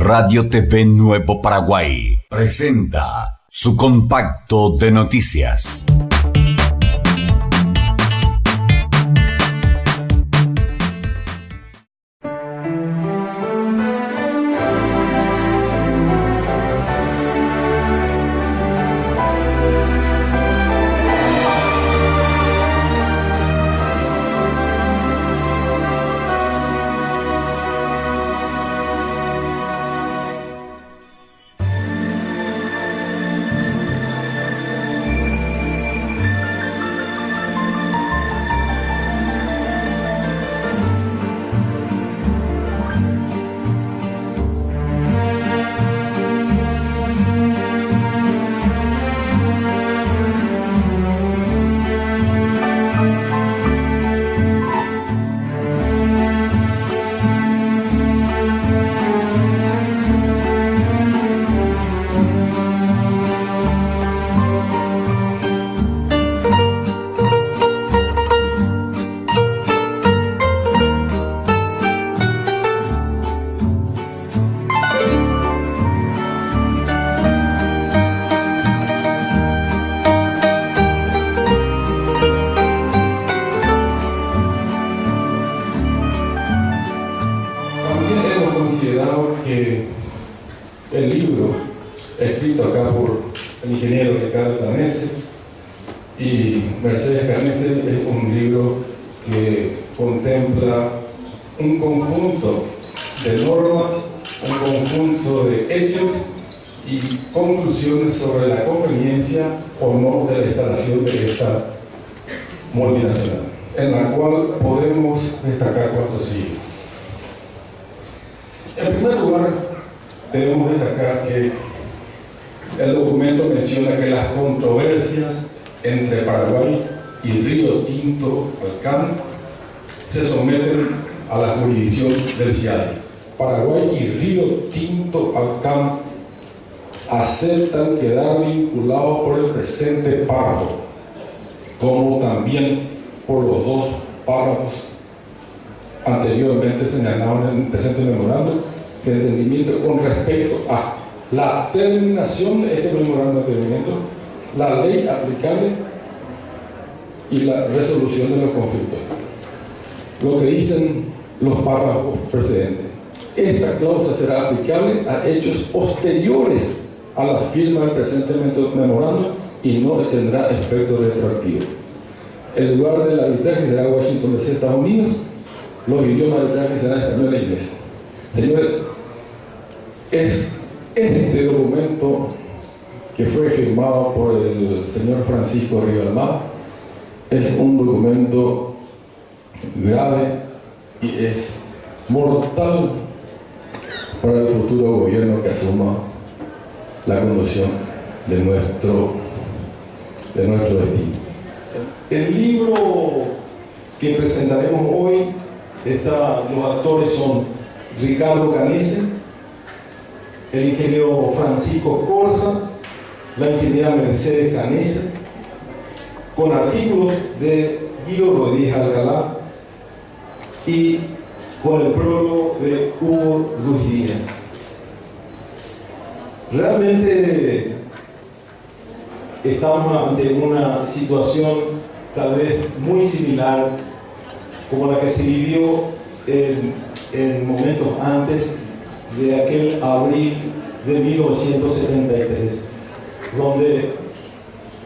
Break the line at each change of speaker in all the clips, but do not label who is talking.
Radio TV Nuevo Paraguay presenta su compacto de noticias.
Considerado que el libro escrito acá por el ingeniero Ricardo Canese y Mercedes Canese es un libro que contempla un conjunto de normas, un conjunto de hechos y conclusiones sobre la conveniencia o no de la instalación de esta multinacional, en la cual podemos destacar cuanto sigue. En primer lugar, debemos destacar que el documento menciona que las controversias entre Paraguay y Río Tinto Alcan se someten a la jurisdicción del CIADI. Paraguay y Río Tinto Alcan aceptan quedar vinculados por el presente párrafo, como también por los dos párrafos anteriormente señalados en el presente memorando de entendimiento con respecto a la terminación de este memorando de entendimiento, la ley aplicable y la resolución de los conflictos. Lo que dicen los párrafos precedentes. Esta cláusula será aplicable a hechos posteriores a la firma del presente memorando y no tendrá efecto retroactivo. El lugar del arbitraje será Washington DC, Estados Unidos. Los idiomas de arbitraje serán español e inglés. Señores, es este documento que fue firmado por el señor Francisco Rivalmá, es un documento grave y es mortal para el futuro gobierno que asuma la conducción de nuestro destino. El libro que presentaremos hoy, los actores son Ricardo Canese, el ingeniero Francisco Corsa, la ingeniera Mercedes Canese, con artículos de Guido Rodríguez Alcalá y con el prólogo de Hugo Ruiz Díaz. Realmente estamos ante una situación tal vez muy similar como la que se vivió en momentos antes de aquel abril de 1973, donde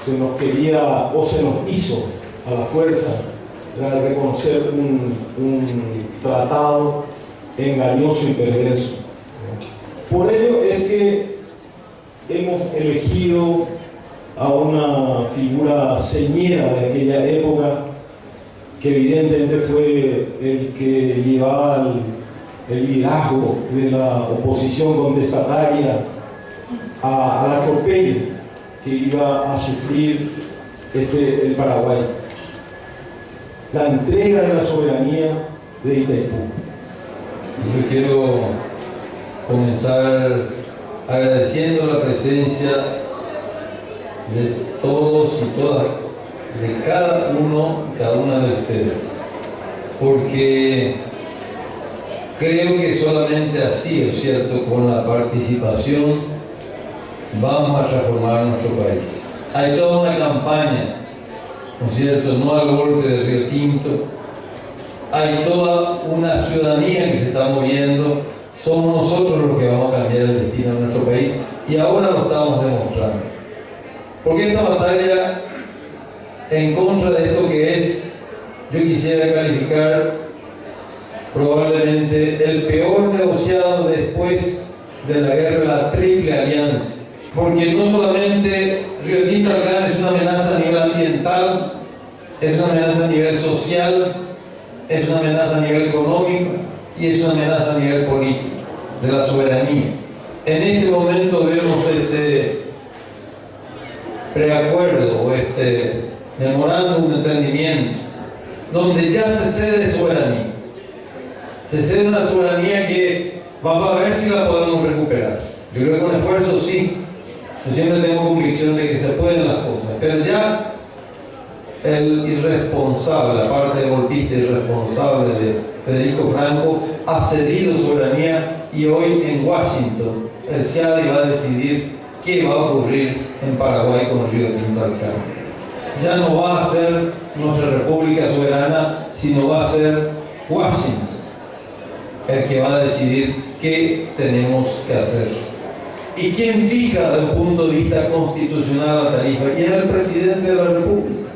se nos quería o se nos hizo a la fuerza reconocer un tratado engañoso y perverso. Por ello es que hemos elegido a una figura señera de aquella época, que evidentemente fue el que llevaba el liderazgo de la oposición contestataria al atropello que iba a sufrir el Paraguay. La entrega de la soberanía de Itaipú.
Yo quiero comenzar agradeciendo la presencia de todos y todas, de cada uno y cada una de ustedes, porque Creo que solamente así, es cierto, con la participación vamos a transformar nuestro país. Hay toda una campaña, ¿no es cierto?, no al golpe de Río Tinto. Hay toda una ciudadanía que se está moviendo. Somos nosotros los que vamos a cambiar el destino de nuestro país y ahora lo estamos demostrando. Porque esta batalla en contra de esto que es, yo quisiera calificar probablemente el peor negociado después de la guerra de la Triple Alianza. Porque no solamente Río Tinto es una amenaza a nivel ambiental, es una amenaza a nivel social, es una amenaza a nivel económico y es una amenaza a nivel político, de la soberanía. En este momento vemos este preacuerdo o este memorándum de entendimiento, donde ya se cede soberanía. Se cede una soberanía que vamos a ver si la podemos recuperar. Yo creo que con esfuerzo sí. Yo siempre tengo convicción de que se pueden las cosas, pero ya el irresponsable, la parte golpista irresponsable de Federico Franco, ha cedido soberanía y hoy en Washington el CIADI va a decidir qué va a ocurrir en Paraguay con Río Tinto Alcán. Ya no va a ser nuestra república soberana, sino va a ser Washington el que va a decidir qué tenemos que hacer. ¿Y quién fija desde un punto de vista constitucional la tarifa? Y es el presidente de la República.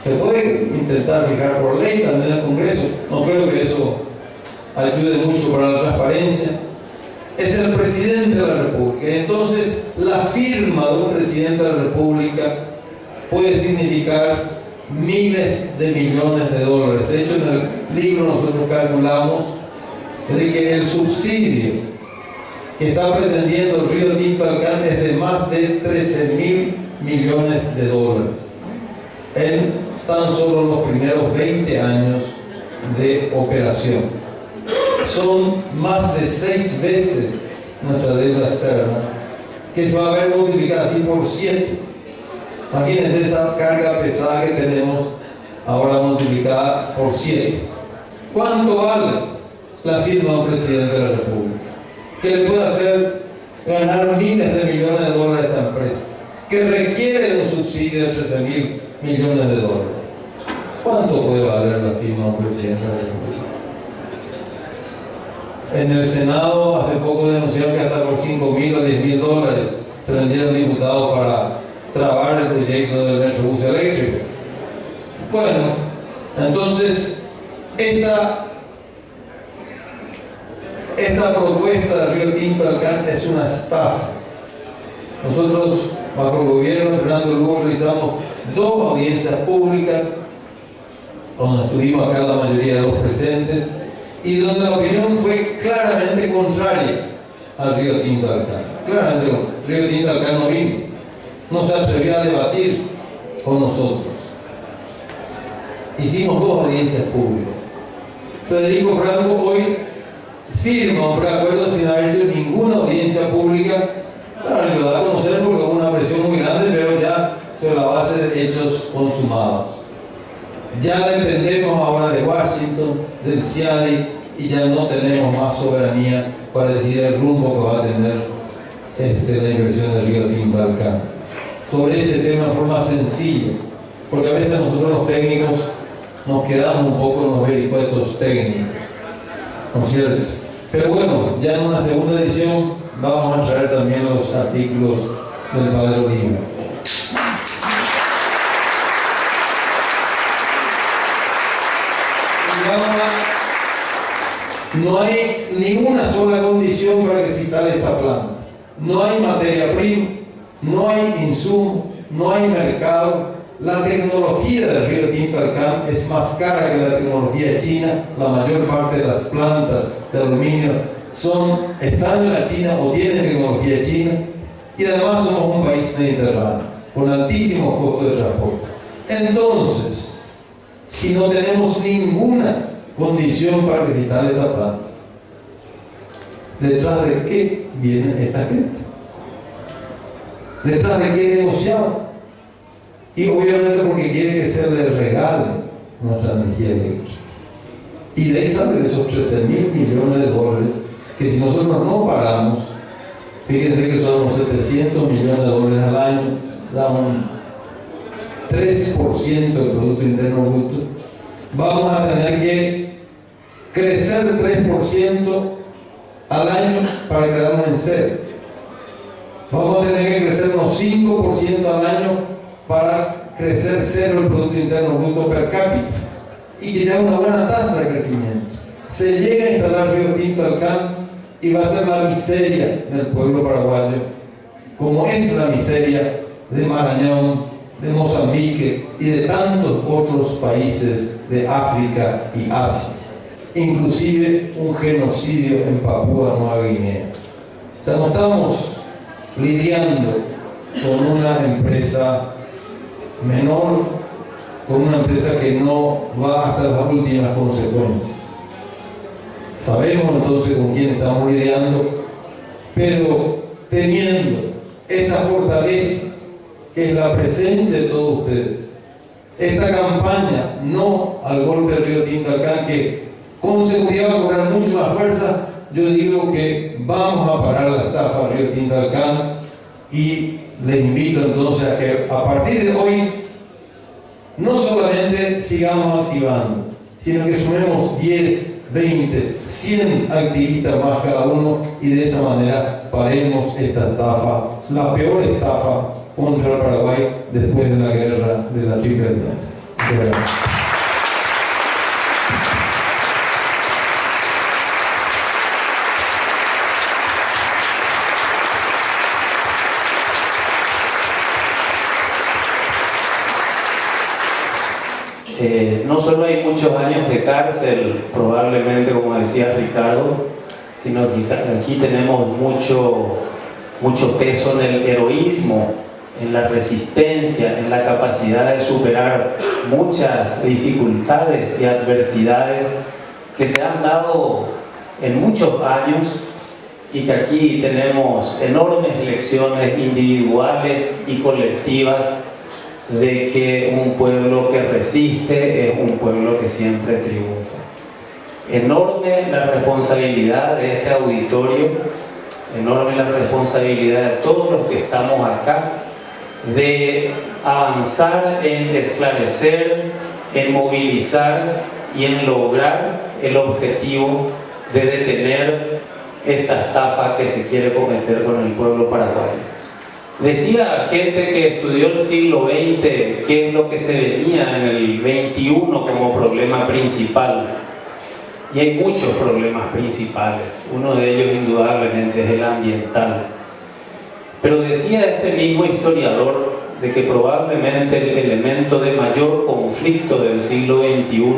Se puede intentar fijar por ley también en el Congreso. No creo que eso ayude mucho para la transparencia. Es el presidente de la República. Entonces, la firma de un presidente de la República puede significar miles de millones de dólares. De hecho, en el libro nosotros calculamos de que el subsidio que está pretendiendo Río Tinto Alcán es de más de 13.000 millones de dólares en tan solo los primeros 20 años de operación. Son más de 6 veces nuestra deuda externa, que se va a ver multiplicada así por 7. Imagínense esa carga pesada que tenemos ahora multiplicada por 7. ¿Cuánto vale la firma de un presidente de la República? Que le puede hacer ganar miles de millones de dólares a esta empresa, que requiere de un subsidio de 13.000 millones de dólares. ¿Cuánto puede valer la firma de un presidente de la República? En el Senado hace poco denunciaron que hasta por 5.000 o 10.000 dólares se vendieron diputados para trabar el proyecto del Metrobús eléctrico. Bueno, entonces esta propuesta de Río Tinto Alcán es una estafa. Nosotros, bajo el gobierno de Fernando Lugo, realizamos 2 audiencias públicas, donde estuvimos acá la mayoría de los presentes, y donde la opinión fue claramente contraria al Río Tinto Alcán. Claramente, Río Tinto Alcán no vino, no se atrevió a debatir con nosotros. Hicimos 2 audiencias públicas. Federico Franco hoy firma un preacuerdo sin haber hecho ninguna audiencia pública. Claro, lo da a conocer porque hubo una presión muy grande, pero ya sobre la base de hechos consumados. Ya dependemos ahora de Washington, del CIADI, y ya no tenemos más soberanía para decidir el rumbo que va a tener la inversión del Río Tinto Alcán. Sobre este tema de forma sencilla, porque a veces nosotros los técnicos nos quedamos un poco en los vericuetos técnicos, ¿no es cierto? Pero bueno, ya en una segunda edición vamos a traer también los artículos del Padre Oliva. No hay ninguna sola condición para que se instale esta planta. No hay materia prima, no hay insumo, no hay mercado. La tecnología del Río Tinto Alcán es más cara que la tecnología china. La mayor parte de las plantas de aluminio están en la China o tienen tecnología china. Y además somos un país mediterráneo, con altísimos costos de transporte. Entonces, si no tenemos ninguna condición para que se instale esta planta, ¿detrás de qué viene esta gente? ¿Detrás de qué negociamos? Y obviamente porque quiere que se le regale nuestra energía eléctrica. Y de ahí salen esos 13.000 millones de dólares que si nosotros no paramos, fíjense que son unos 700 millones de dólares al año, da un 3% del Producto Interno Bruto, vamos a tener que crecer 3% al año para quedarnos en cero. Vamos a tener que crecer unos 5% al año para crecer cero el Producto Interno Bruto per cápita y que ya es una buena tasa de crecimiento. Se llega a instalar Río Tinto Alcán y va a ser la miseria del pueblo paraguayo, como es la miseria de Marañón, de Mozambique y de tantos otros países de África y Asia, inclusive un genocidio en Papúa Nueva Guinea. O sea, no estamos lidiando con una empresa menor, con una empresa que no va hasta las últimas consecuencias. Sabemos entonces con quién estamos lidiando, pero teniendo esta fortaleza que es la presencia de todos ustedes, esta campaña no al golpe del Río Tinto Alcán, que con seguridad va a cobrar mucho más fuerza, yo digo que vamos a parar la estafa del Río Tinto Alcán y les invito entonces a que a partir de hoy no solamente sigamos activando, sino que sumemos 10, 20, 100 activistas más cada uno y de esa manera paremos esta estafa, la peor estafa contra el Paraguay después de la guerra de la Triple Alianza. Muchas gracias.
No solo hay muchos años de cárcel, probablemente, como decía Ricardo, sino que aquí tenemos mucho peso en el heroísmo, en la resistencia, en la capacidad de superar muchas dificultades y adversidades que se han dado en muchos años, y que aquí tenemos enormes lecciones individuales y colectivas de que un pueblo que resiste es un pueblo que siempre triunfa. Enorme la responsabilidad de este auditorio, enorme la responsabilidad de todos los que estamos acá, de avanzar en esclarecer, en movilizar y en lograr el objetivo de detener esta estafa que se quiere cometer con el pueblo paraguayo. Decía gente que estudió el siglo XX qué es lo que se venía en el XXI como problema principal. Y hay muchos problemas principales. Uno de ellos indudablemente es el ambiental. Pero decía este mismo historiador de que probablemente el elemento de mayor conflicto del siglo XXI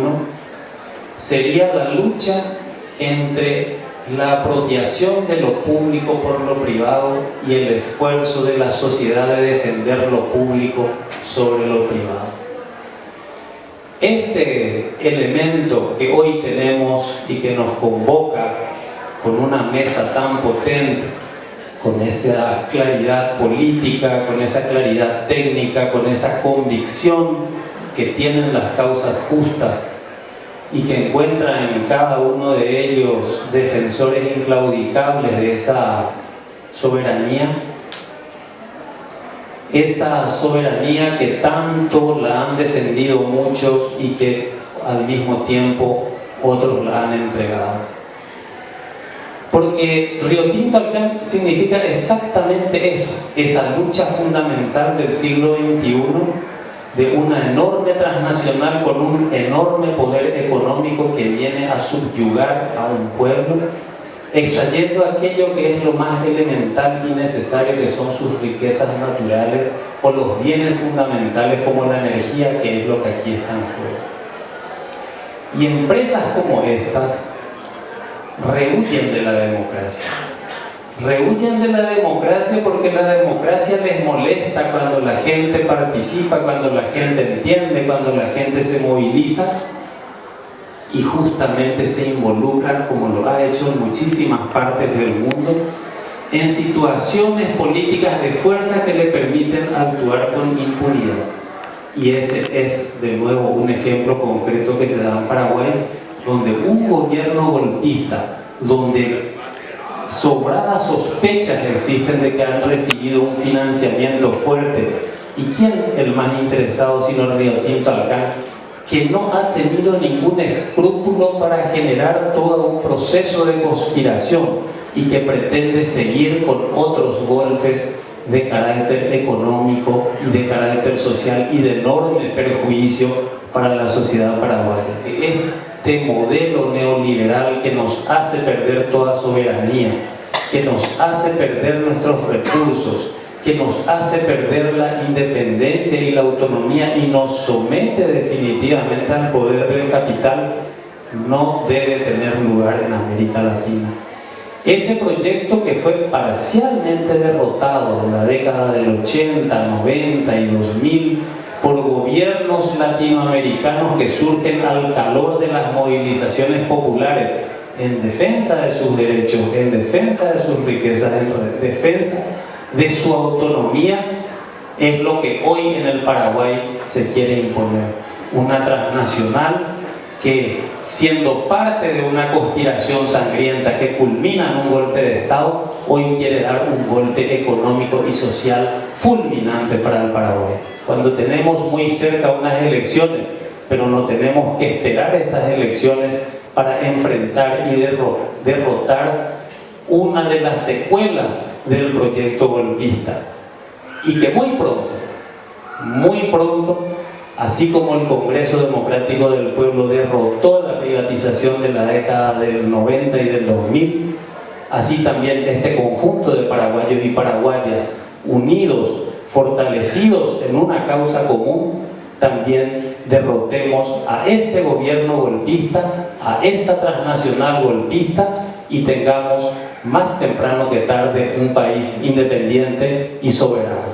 sería la lucha entre la apropiación de lo público por lo privado y el esfuerzo de la sociedad de defender lo público sobre lo privado. Este elemento que hoy tenemos y que nos convoca con una mesa tan potente, con esa claridad política, con esa claridad técnica, con esa convicción que tienen las causas justas y que encuentran en cada uno de ellos defensores inclaudicables de esa soberanía que tanto la han defendido muchos y que al mismo tiempo otros la han entregado. Porque Río Tinto Alcán significa exactamente eso, esa lucha fundamental del siglo XXI, de una enorme transnacional con un enorme poder económico que viene a subyugar a un pueblo, extrayendo aquello que es lo más elemental y necesario, que son sus riquezas naturales o los bienes fundamentales como la energía, que es lo que aquí está en juego. Y empresas como estas rehuyen de la democracia. Rehuyen de la democracia porque la democracia les molesta cuando la gente participa, cuando la gente entiende, cuando la gente se moviliza y justamente se involucra, como lo ha hecho en muchísimas partes del mundo, en situaciones políticas de fuerza que le permiten actuar con impunidad. Y ese es de nuevo un ejemplo concreto que se da en Paraguay, donde un gobierno golpista, donde sobradas sospechas existen de que han recibido un financiamiento fuerte, y quién el más interesado sino el Río Tinto Alcan, que no ha tenido ningún escrúpulo para generar todo un proceso de conspiración y que pretende seguir con otros golpes de carácter económico y de carácter social y de enorme perjuicio para la sociedad paraguaya. Este modelo neoliberal que nos hace perder toda soberanía, que nos hace perder nuestros recursos, que nos hace perder la independencia y la autonomía y nos somete definitivamente al poder del capital, no debe tener lugar en América Latina. Ese proyecto que fue parcialmente derrotado en la década del 80, 90 y 2000 por gobiernos latinoamericanos que surgen al calor de las movilizaciones populares en defensa de sus derechos, en defensa de sus riquezas, en defensa de su autonomía, es lo que hoy en el Paraguay se quiere imponer. Una transnacional que, siendo parte de una conspiración sangrienta que culmina en un golpe de Estado, hoy quiere dar un golpe económico y social fulminante para el Paraguay. Cuando tenemos muy cerca unas elecciones, pero no tenemos que esperar estas elecciones para enfrentar y derrotar una de las secuelas del proyecto golpista, y que muy pronto, así como el Congreso Democrático del Pueblo derrotó la privatización de la década del 90 y del 2000, así también este conjunto de paraguayos y paraguayas unidos, fortalecidos en una causa común, también derrotemos a este gobierno golpista, a esta transnacional golpista, y tengamos más temprano que tarde un país independiente y soberano.